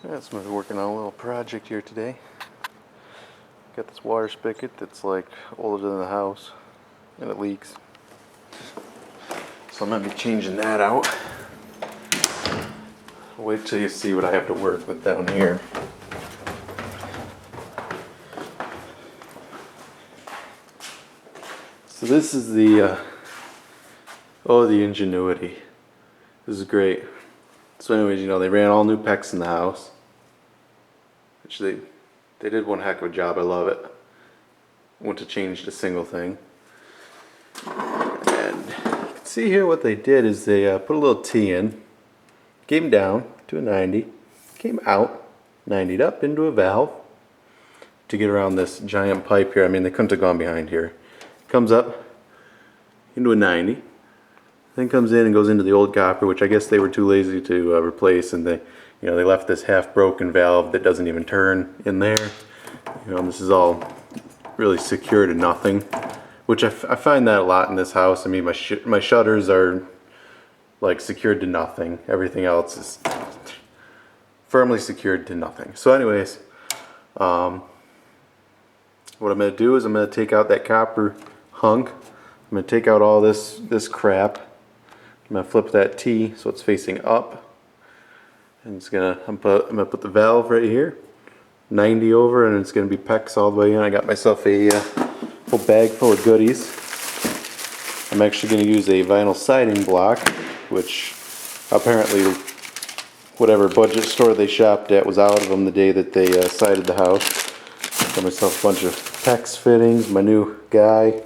Yeah, so I'm working on a little project here today. Got this water spigot that's like older than the house and it leaks. So I'm gonna be changing that out. Wait till you see what I have to work with down here. So this is the the ingenuity. This is great. So anyways, they ran all new PEX in the house. Which they did one heck of a job, I love it. Went to change the single thing. And you can see here what they did is they put a little T in, came down to a 90, came out, 90'd up into a valve to get around this giant pipe here. I mean, they couldn't have gone behind here. Comes up into a 90, then comes in and goes into the old copper, which I guess they were too lazy to replace, and they left this half broken valve that doesn't even turn in there. This is all really secure to nothing, which I find that a lot in this house. I mean, my shutters are like secured to nothing. Everything else is firmly secured to nothing. So anyways, what I'm going to do is I'm going to take out that copper hunk. I'm going to take out all this crap. I'm going to flip that T so it's facing up. And I'm going to put the valve right here, 90 over, and it's going to be PEX all the way in. I got myself a whole bag full of goodies. I'm actually going to use a vinyl siding block, which apparently whatever budget store they shopped at was out of them the day that they sided the house. Got myself a bunch of PEX fittings, my new guy,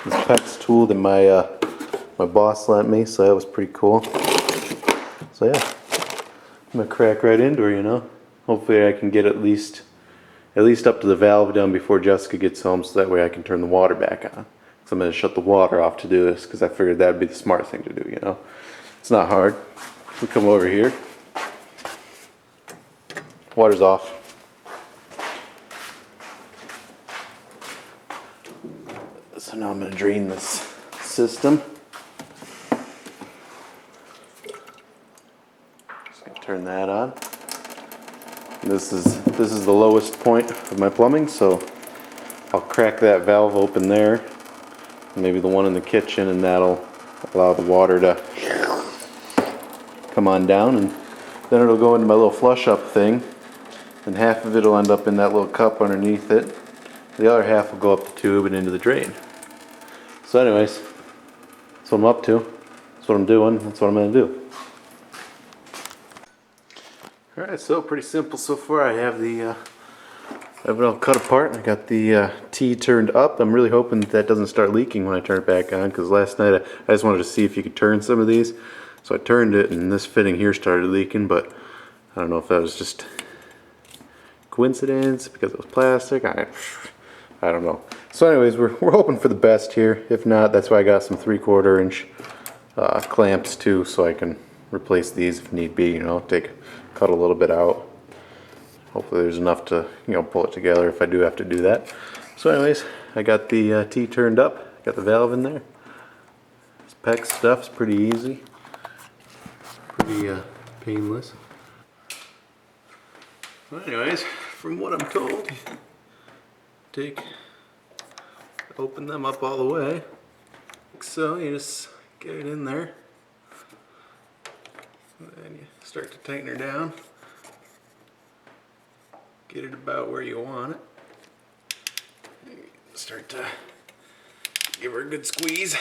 this PEX tool that my boss lent me, so that was pretty cool. So yeah, I'm gonna crack right into her, Hopefully I can get at least up to the valve done before Jessica gets home, so that way I can turn the water back on. So I'm gonna shut the water off to do this, because I figured that'd be the smart thing to do, It's not hard. We come over here. Water's off. So now I'm gonna drain this system. Turn that on. This is the lowest point of my plumbing, so I'll crack that valve open there, maybe the one in the kitchen, and that'll allow the water to come on down, and then it'll go into my little flush up thing, and half of it will end up in that little cup underneath it. The other half will go up the tube and into the drain. So anyways, that's what I'm up to. That's what I'm doing. That's what I'm going to do. Alright, so pretty simple so far. I have I have it all cut apart. I got the T turned up. I'm really hoping that doesn't start leaking when I turn it back on, because last night I just wanted to see if you could turn some of these. So I turned it and this fitting here started leaking, but I don't know if that was just coincidence because it was plastic. I don't know. So anyways, we're hoping for the best here. If not, that's why I got some 3/4 inch clamps too, so I can replace these if need be, cut a little bit out. Hopefully there's enough to, pull it together if I do have to do that. So anyways, I got the T turned up, got the valve in there. This PEX stuff's pretty easy, pretty painless. Well, anyways, from what I'm told, open them up all the way. So you just get it in there. And then you start to tighten her down. Get it about where you want it. Start to give her a good squeeze.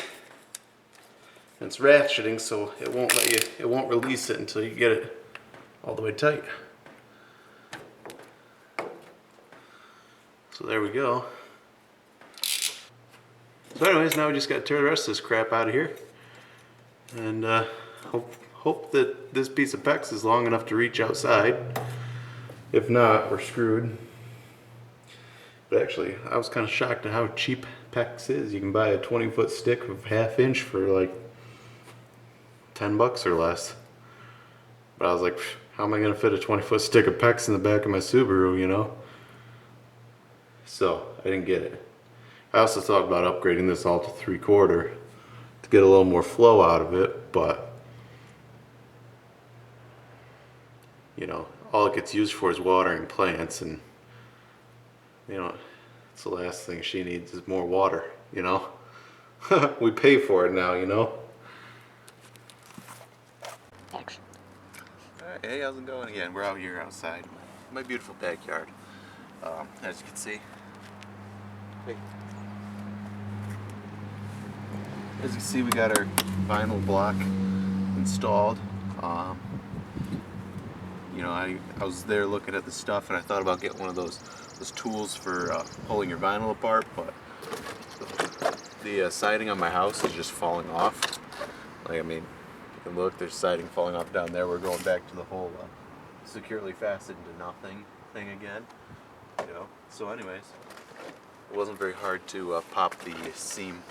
And it's ratcheting, so it won't release it until you get it all the way tight. So there we go. So anyways, now we just got to tear the rest of this crap out of here. And hope that this piece of PEX is long enough to reach outside. If not, we're screwed. But actually, I was kind of shocked at how cheap PEX is. You can buy a 20-foot stick of 1/2 inch for like $10 or less. But I was like, how am I going to fit a 20-foot stick of PEX in the back of my Subaru, So, I didn't get it. I also thought about upgrading this all to 3/4 to get a little more flow out of it, but you know, all it gets used for is watering plants, and you know, it's the last thing she needs is more water, you know. We pay for it now, you know. Action. Alright, hey, how's it going again? We're out here outside my beautiful backyard. As you can see, as you can see, we got our vinyl block installed. You know, I was there looking at the stuff, and I thought about getting one of those tools for pulling your vinyl apart, but the siding on my house is just falling off. Like, I mean, you can look, there's siding falling off down there. We're going back to the whole securely fastened to nothing thing again. You know. So, anyways, it wasn't very hard to pop the seam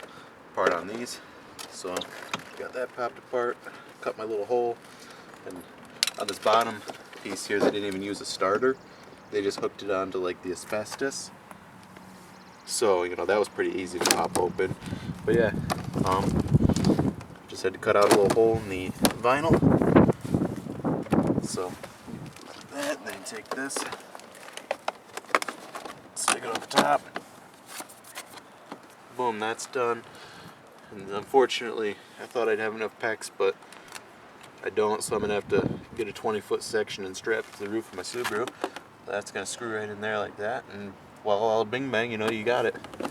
apart on these. So, got that popped apart. Cut my little hole, and on this bottom piece here, they didn't even use a starter. They just hooked it onto like the asbestos. So, you know, that was pretty easy to pop open. But yeah, just had to cut out a little hole in the vinyl. So, that, then take this, stick it on the top. Boom, that's done. And unfortunately, I thought I'd have enough pecs, but I don't, so I'm going to have to get a 20-foot section and strap it to the roof of my Subaru. That's going to screw right in there like that, and well, all bing bang, you know, you got it. It'll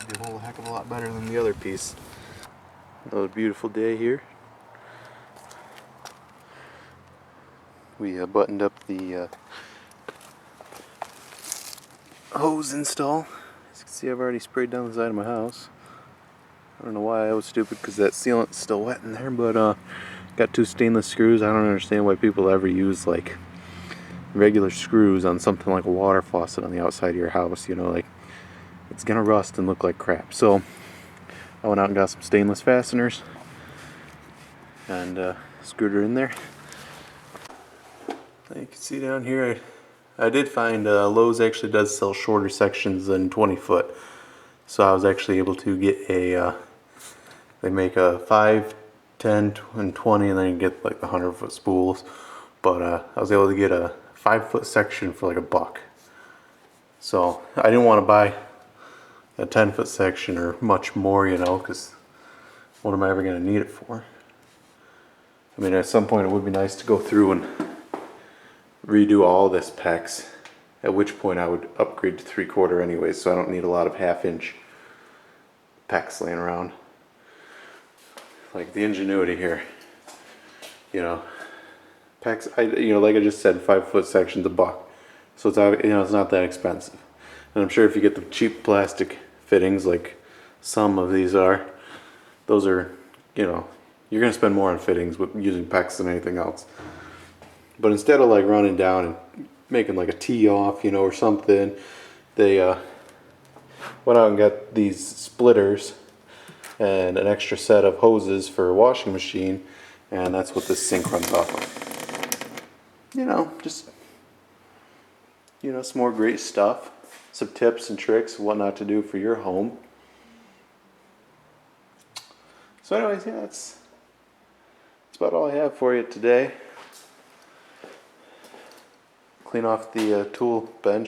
be a whole heck of a lot better than the other piece. Another beautiful day here. We buttoned up the hose install. As you can see, I've already sprayed down the side of my house. I don't know why I was stupid, because that sealant's still wet in there, but got 2 stainless screws. I don't understand why people ever use like regular screws on something like a water faucet on the outside of your house. You know, like, it's gonna rust and look like crap. So I went out and got some stainless fasteners and screwed her in there. You can see down here, I did find Lowe's actually does sell shorter sections than 20 foot. So I was actually able to get a, they make a 5, 10, and 20, and then you get like the 100-foot spools. But I was able to get a 5-foot section for like $1. So I didn't want to buy a 10-foot section or much more, you know, because what am I ever going to need it for? I mean, at some point it would be nice to go through and redo all this pecs, at which point I would upgrade to 3/4 anyways, so I don't need a lot of 1/2-inch pecs laying around. Like the ingenuity here, you know. Pecs, you know, like I just said, 5-foot section's $1, so it's, you know, it's not that expensive. And I'm sure if you get the cheap plastic fittings, like some of these are, those are, you know, you're gonna spend more on fittings with using pecs than anything else. But instead of like running down and making like a tee off, you know, or something, they went out and got these splitters and an extra set of hoses for a washing machine, and that's what this sink runs off of. You know, just, you know, some more great stuff, some tips and tricks of what not to do for your home. So anyways, yeah, that's about all I have for you today. Clean off the tool bench.